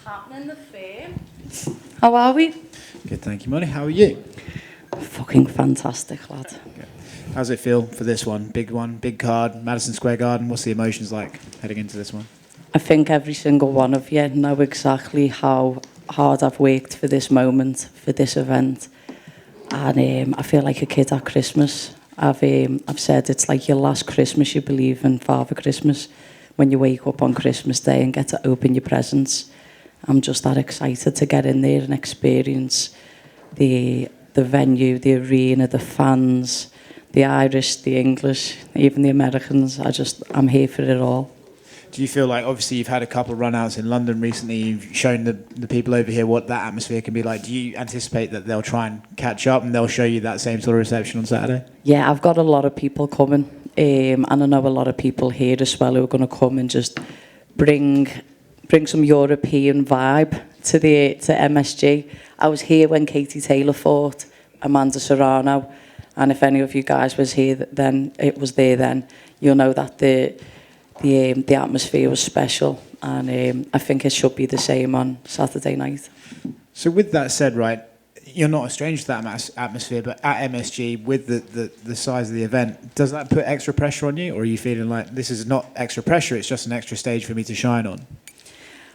happening, the fair? How are we? Good, thank you, Molly. How are you? Fucking fantastic, lad. Good. How's it feel for this one, big card, Madison Square Garden? What's the emotions like heading into this one? I think every single one of you know exactly how hard I've worked for this moment, for this event. And I feel like a kid at Christmas. I've said it's like your last Christmas you believe in, Father Christmas, when you wake up on Christmas Day and get to open your presents. I'm just that excited to get in there and experience the venue, the arena, the fans, the Irish, the English, even the Americans. I'm here for it all. Do you feel like, obviously you've had a couple of run-outs in London recently, you've shown the people over here what that atmosphere can be like. Do you anticipate that they'll try and catch up and they'll show you that same sort of reception on Saturday? Yeah, I've got a lot of people coming, and I know a lot of people here as well who are going to come and just bring some European vibe to MSG. I was here when Katie Taylor fought Amanda Serrano, and if any of you guys was here then, you'll know that the atmosphere was special, and I think it should be the same on Saturday night. So with that said, right, you're not a stranger to that atmosphere, but at MSG, with the size of the event, does that put extra pressure on you, or are you feeling like this is not extra pressure, it's just an extra stage for me to shine on?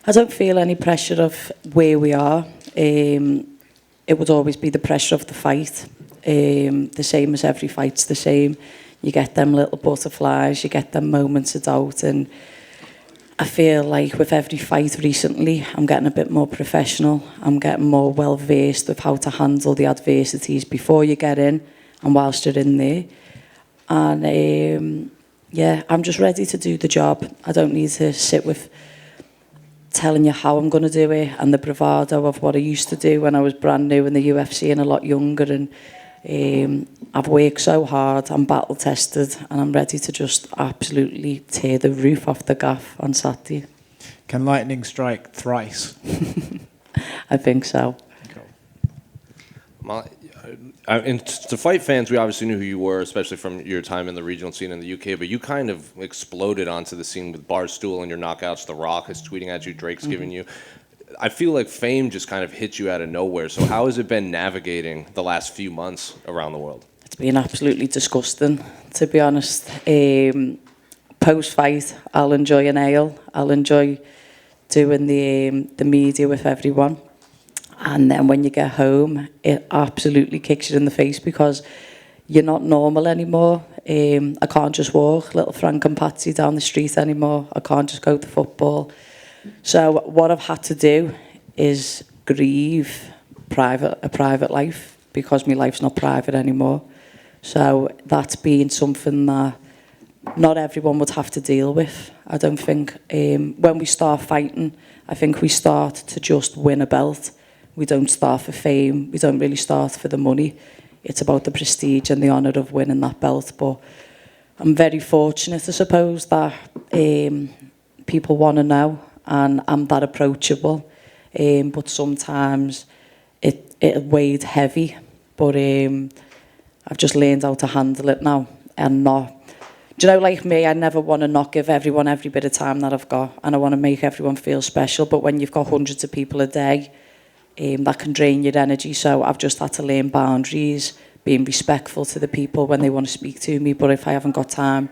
I don't feel any pressure of where we are. It would always be the pressure of the fight. The same as every fight's the same. You get them little butterflies, you get them moments of doubt, and I feel like with every fight recently, I'm getting a bit more professional. I'm getting more well-versed with how to handle the adversities before you get in and whilst you're in there. And yeah, I'm just ready to do the job. I don't need to sit with telling you how I'm going to do it and the bravado of what I used to do when I was brand new in the UFC and a lot younger. And I've worked so hard, I'm battle tested, and I'm ready to just absolutely tear the roof off the gaff on Saturday. Can lightning strike thrice? I think so. To fight fans, we obviously knew who you were, especially from your time in the regional scene in the UK, but you kind of exploded onto the scene with Barstool and your knockouts. The Rock is tweeting at you, Drake's giving you. I feel like fame just kind of hit you out of nowhere. So how has it been navigating the last few months around the world? It's been absolutely disgusting, to be honest. Post-fight, I'll enjoy an ale. I'll enjoy doing the media with everyone. And then when you get home, it absolutely kicks you in the face because you're not normal anymore. I can't just walk little Frank and Patsy down the street anymore. I can't just go to football. So what I've had to do is grieve a private life because my life's not private anymore. So that's been something that not everyone would have to deal with. I don't think when we start fighting, I think we start to just win a belt. We don't start for fame. We don't really start for the money. It's about the prestige and the honour of winning that belt. But I'm very fortunate, I suppose, that people want to know, and I'm that approachable. But sometimes it weighed heavy. But I've just learned how to handle it now and not. Do you know, like me, I never want to not give everyone every bit of time that I've got, and I want to make everyone feel special. But when you've got hundreds of people a day, that can drain your energy. So I've just had to learn boundaries, being respectful to the people when they want to speak to me. But if I haven't got time,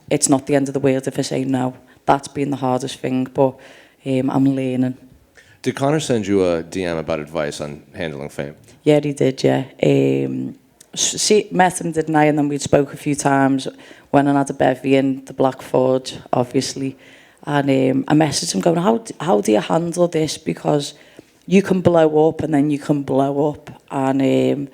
it's not the end of the world if I say no. That's been the hardest thing, but I'm learning. Did Conor send you a DM about advice on handling fame? Yeah, he did, yeah. Met him, didn't I? And then we'd spoke a few times when I had a bevy in the Black Forge, obviously. And I messaged him going, how do you handle this? Because you can blow up and then you can blow up. And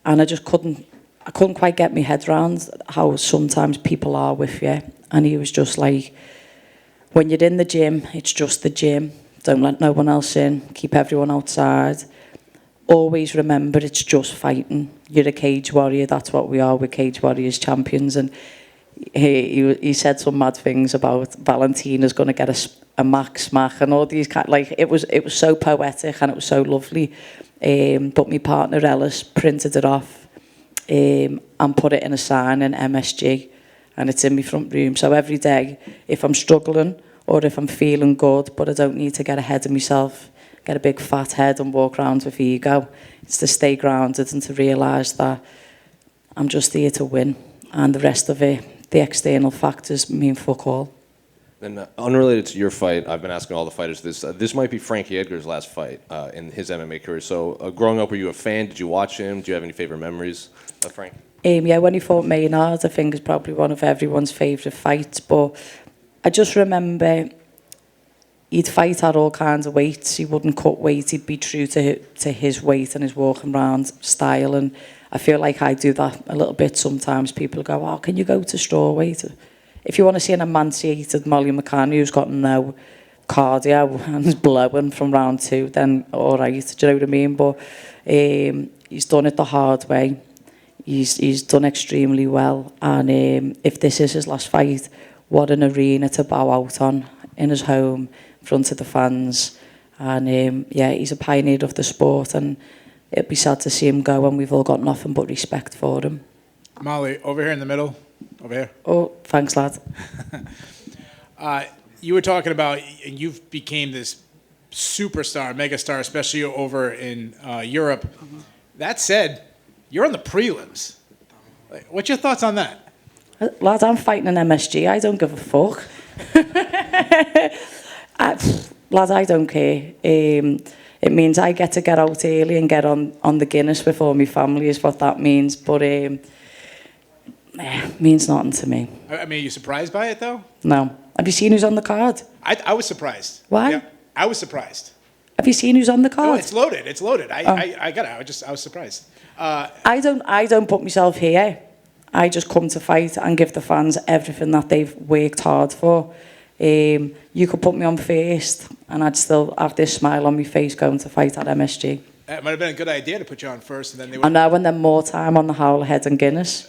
I just couldn't quite get my head around how sometimes people are with you. And he was just like, when you're in the gym, it's just the gym. Don't let no one else in. Keep everyone outside. Always remember it's just fighting. You're a cage warrior. That's what we are. We're cage warriors, champions. And he said some mad things about Valentina's going to get a max smack and all these kind. Like it was so poetic and it was so lovely. But my partner Ellis printed it off and put it in a sign in MSG, and it's in my front room. So every day, if I'm struggling or if I'm feeling good, but I don't need to get ahead of myself, get a big fat head and walk around with ego. It's to stay grounded and to realise that I'm just here to win, and the rest of it, the external factors, mean fuck all. And unrelated to your fight, I've been asking all the fighters this. This might be Frankie Edgar's last fight in his MMA career. So growing up, were you a fan? Did you watch him? Do you have any favorite memories of Frank? Yeah, when he fought Maynard, I think is probably one of everyone's favourite fights. But I just remember he'd fight at all kinds of weights. He wouldn't cut weight. He'd be true to his weight and his walking around style. And I feel like I do that a little bit sometimes. People go, oh, can you go to strawweight? If you want to see an emancipated Molly McCann who's got no cardio and is blowing from round 2, then all right, do you know what I mean? But he's done it the hard way. He's done extremely well. And if this is his last fight, what an arena to bow out on in his home, in front of the fans. And yeah, he's a pioneer of the sport, and it'd be sad to see him go, and we've all got nothing but respect for him. Molly, over here in the middle. Over here. Oh, thanks, lad. You were talking about you've became this superstar, megastar, especially over in Europe. Mm-hmm. That said, you're on the prelims. What's your thoughts on that? Lad, I'm fighting an MSG. I don't give a fuck. Lad, I don't care. It means I get to get out early and get on the Guinness with all my family is what that means. But means nothing to me. I mean, are you surprised by it, though? No. Have you seen who's on the card? I was surprised. Why? Yeah, I was surprised. Have you seen who's on the card? No, it's loaded. It's loaded. I got it. I was surprised. I don't put myself here. I just come to fight and give the fans everything that they've worked hard for. You could put me on first, and I'd still have this smile on my face going to fight at MSG. It might have been a good idea to put you on first, and then they would. I know, and then more time on the Howlerhead and Guinness.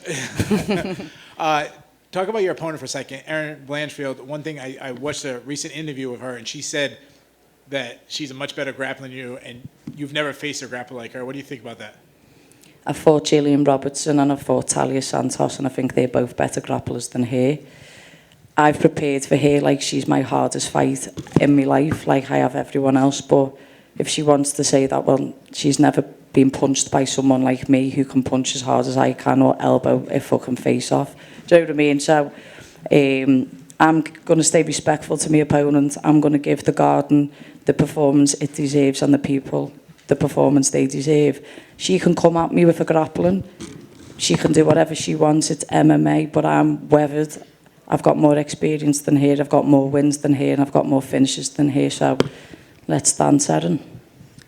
Talk about your opponent for a second, Erin Blanchfield. One thing, I watched a recent interview with her, and she said that she's a much better grappler than you, and you've never faced a grappler like her. What do you think about that? I fought Gillian Robertson and I fought Talia Santos, and I think they're both better grapplers than her. I've prepared for her like she's my hardest fight in my life, like I have everyone else. But if she wants to say that, well, she's never been punched by someone like me who can punch as hard as I can or elbow a fucking face off. Do you know what I mean? So I'm going to stay respectful to my opponent. I'm going to give the garden the performance it deserves and the people the performance they deserve. She can come at me with a grappling. She can do whatever she wants. It's MMA, but I'm weathered. I've got more experience than her. I've got more wins than her, and I've got more finishes than her. So let's dance, Erin.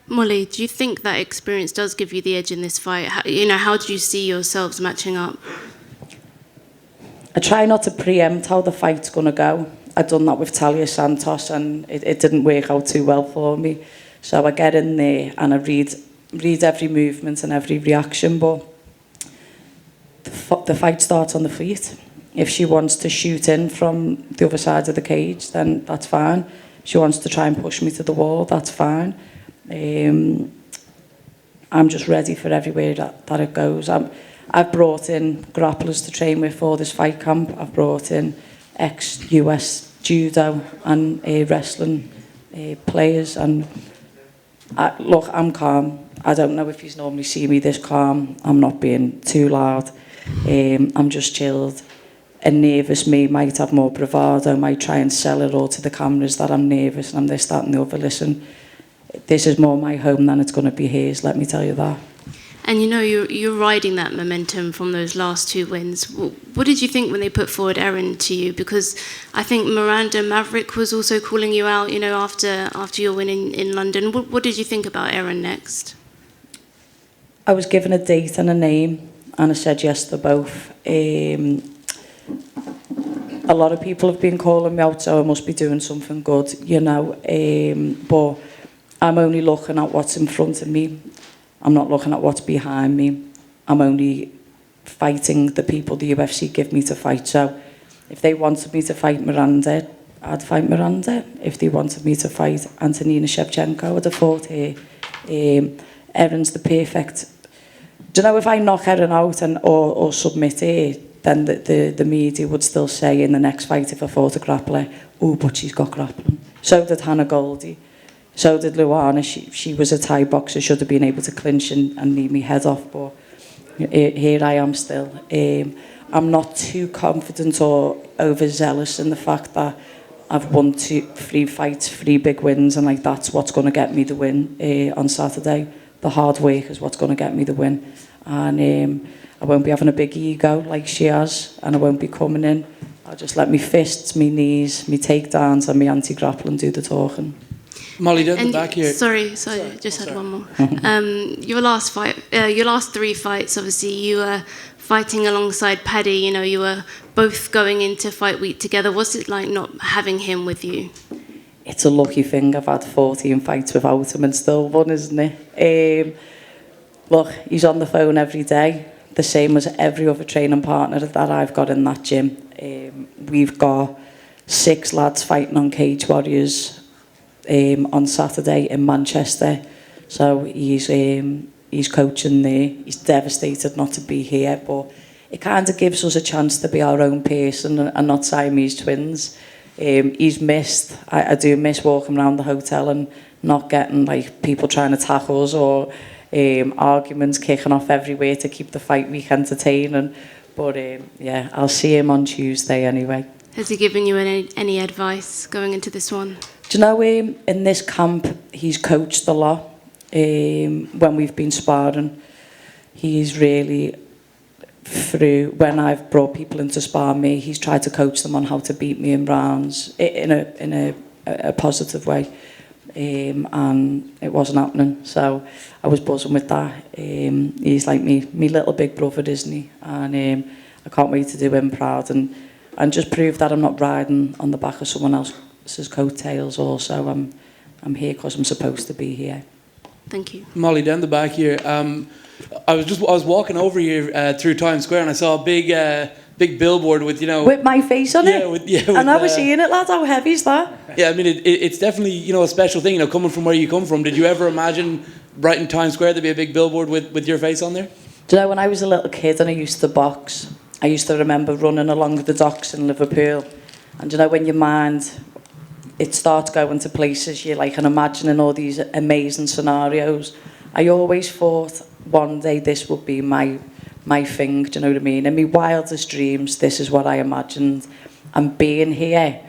Molly, do you think that experience does give you the edge in this fight? How do you see yourselves matching up? I try not to preempt how the fight's going to go. I've done that with Talia Santos, and it didn't work out too well for me. So I get in there and I read every movement and every reaction, but the fight starts on the feet. If she wants to shoot in from the other side of the cage, then that's fine. If she wants to try and push me to the wall, that's fine. I'm just ready for everywhere that it goes. I've brought in grapplers to train with for this fight camp. I've brought in ex-US judo and wrestling players. And look, I'm calm. I don't know if you normally see me this calm. I'm not being too loud. I'm just chilled. A nervous me might have more bravado, might try and sell it all to the cameras that I'm nervous and I'm this, that and the other. Listen, this is more my home than it's going to be his, let me tell you that. And you're riding that momentum from those last 2 wins. What did you think when they put forward Erin to you? Because I think Miranda Maverick was also calling you out, after your win in London. What did you think about Erin next? I was given a date and a name, and I said yes to both. A lot of people have been calling me out, so I must be doing something good, but I'm only looking at what's in front of me. I'm not looking at what's behind me. I'm only fighting the people the UFC give me to fight. So if they wanted me to fight Miranda, I'd fight Miranda. If they wanted me to fight Antonina Shevchenko, I'd have fought her. Erin's the perfect... Do you know, if I knock Erin out or submit her, then the media would still say in the next fight, if I fought a grappler, oh, but she's got grappling. So did Hannah Goldie. So did Luana. She was a Thai boxer, should have been able to clinch and leave me head off, but here I am still. I'm not too confident or overzealous in the fact that I've won 3 fights, 3 big wins, and like that's what's going to get me the win on Saturday. The hard work is what's going to get me the win. And I won't be having a big ego like she has, and I won't be coming in. I'll just let me fists, me knees, me takedowns, and me anti-grappling do the talking. Molly, down the back here. Sorry, just had one more. Your last fight, your last 3 fights, obviously you were fighting alongside Paddy. You know, you were both going into fight week together. What's it like not having him with you? It's a lucky thing I've had 14 fights without him and still won, isn't it? Look, he's on the phone every day, the same as every other training partner that I've got in that gym. We've got 6 lads fighting on Cage Warriors on Saturday in Manchester. So he's coaching there. He's devastated not to be here, but it kind of gives us a chance to be our own person and not Siamese twins. He's missed. I do miss walking around the hotel and not getting like people trying to tackle us or arguments kicking off everywhere to keep the fight week entertaining. But yeah, I'll see him on Tuesday anyway. Has he given you any advice going into this one? Do you know, in this camp, he's coached a lot. When we've been sparring, he's really, through when I've brought people in to spar me, he's tried to coach them on how to beat me in rounds in a positive way. And it wasn't happening, so I was buzzing with that. He's like me little big brother, isn't he? And I can't wait to do him proud and just prove that I'm not riding on the back of someone else's coattails. Also, I'm here because I'm supposed to be here. Thank you. Molly, down the back here. I was walking over here through Times Square and I saw a big billboard with, you know, with my face on it. I never seen it, lad. How heavy is that? Yeah, I mean it's definitely, you know, a special thing. You know, coming from where you come from, did you ever imagine right in Times Square there'd be a big billboard with your face on there? Do you know, when I was a little kid and I used to box, I used to remember running along the docks in Liverpool, and you know, when your mind, it starts going to places you're like and imagining all these amazing scenarios. I always thought one day this would be my thing, do you know what I mean? In my wildest dreams, this is what I imagined. And being here,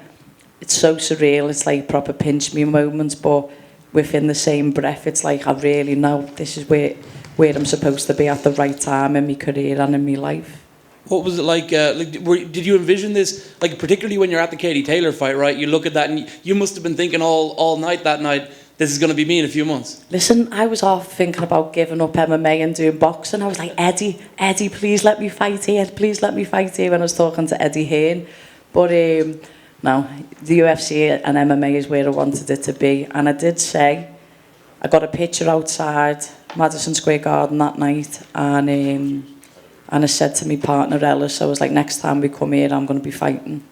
it's so surreal. It's like proper pinch me moments, but within the same breath, it's like I really know this is where I'm supposed to be at the right time in my career and in my life. What was it like? Did you envision this, like particularly when you're at the Katie Taylor fight, right? You look at that and you must have been thinking all night that night, this is going to be me in a few months. Listen, I was half thinking about giving up MMA and doing boxing. I was like, Eddie, please let me fight here. Please let me fight here, when I was talking to Eddie Hearn. But no, the UFC and MMA is where I wanted it to be. And I did say, I got a picture outside Madison Square Garden that night, and I said to my partner Ellis, I was like, next time we come here, I'm going to be fighting.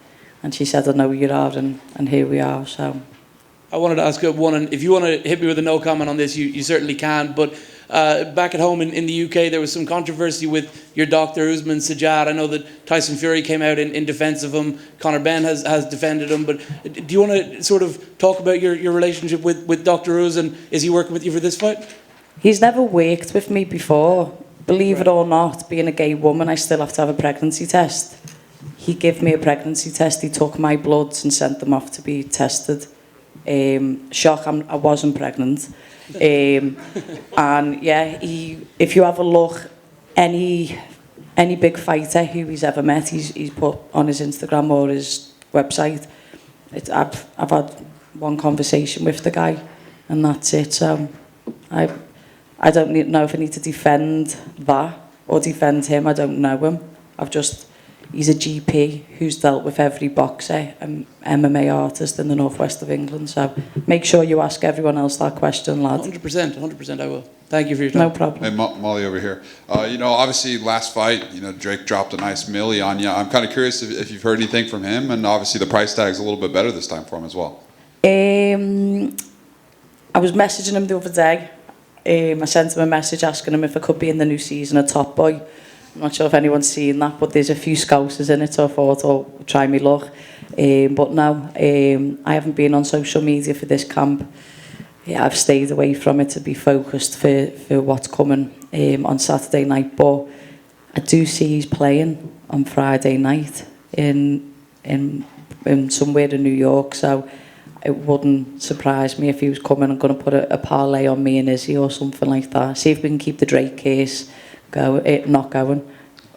And she said, I know you are, and here we are, so. I wanted to ask one, and if you want to hit me with a no comment on this, you certainly can, but back at home in the UK, there was some controversy with your doctor, Usman Sajjad. I know that Tyson Fury came out in defence of him. Conor Ben has defended him, but do you want to sort of talk about your relationship with Dr. Uz, and is he working with you for this fight? He's never worked with me before. Believe it or not, being a gay woman, I still have to have a pregnancy test. He gave me a pregnancy test. He took my bloods and sent them off to be tested. Shock, I wasn't pregnant. And yeah, if you have a look, any big fighter who he's ever met, he's put on his Instagram or his website. I've had one conversation with the guy, and that's it. So I don't know if I need to defend that or defend him. I don't know him. He's a GP who's dealt with every boxer and MMA artist in the northwest of England. So make sure you ask everyone else that question, lad. 100% I will. Thank you for your time. No problem. Hey, Molly over here. You know, obviously last fight, you know, Drake dropped a nice milli on you. I'm kind of curious if you've heard anything from him, and obviously the price tag's a little bit better this time for him as well. I was messaging him the other day. I sent him a message asking him if I could be in the new season of Top Boy. I'm not sure if anyone's seen that, but there's a few Scousers in it, so I thought I'll try me luck. But no, I haven't been on social media for this camp. Yeah, I've stayed away from it to be focused for what's coming on Saturday night. But I do see he's playing on Friday night in somewhere in New York, so it wouldn't surprise me if he was coming and going to put a parlay on me and Izzy or something like that. See if we can keep the Drake case not going.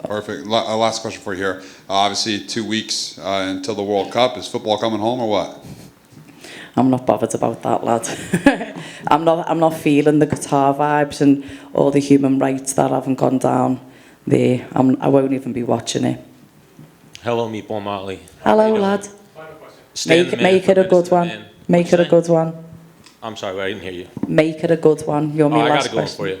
Perfect. Last question for you here. Obviously, 2 weeks until the World Cup. Is football coming home or what? I'm not bothered about that, lad. I'm not feeling the Qatar vibes and all the human rights that haven't gone down there. I won't even be watching it. Hello, Meatball Motley. Hello, lad. Make it a good one. Make it a good one. I'm sorry, I didn't hear you. Make it a good one. You're my I last got a good one question. for you.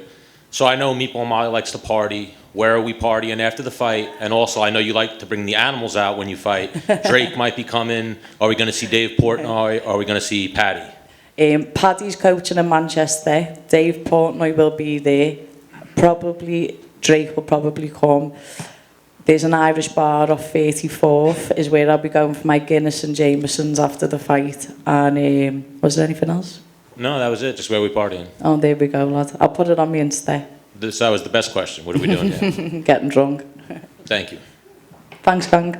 So I know Meatball Motley likes to party. Where are we partying after the fight? And also, I know you like to bring the animals out when you fight. Drake might be coming. Are we going to see Dave Portnoy? Or are we going to see Paddy? Paddy's coaching in Manchester. Dave Portnoy will be there. Probably Drake will probably come. There's an Irish bar off 34th is where I'll be going for my Guinness and Jameson's after the fight. And was there anything else? No, that was it. Just where we partying. Oh, there we go, lad. I'll put it on my Insta. That was the best question. What are we doing here? Getting drunk. Thank you. Thanks, gang.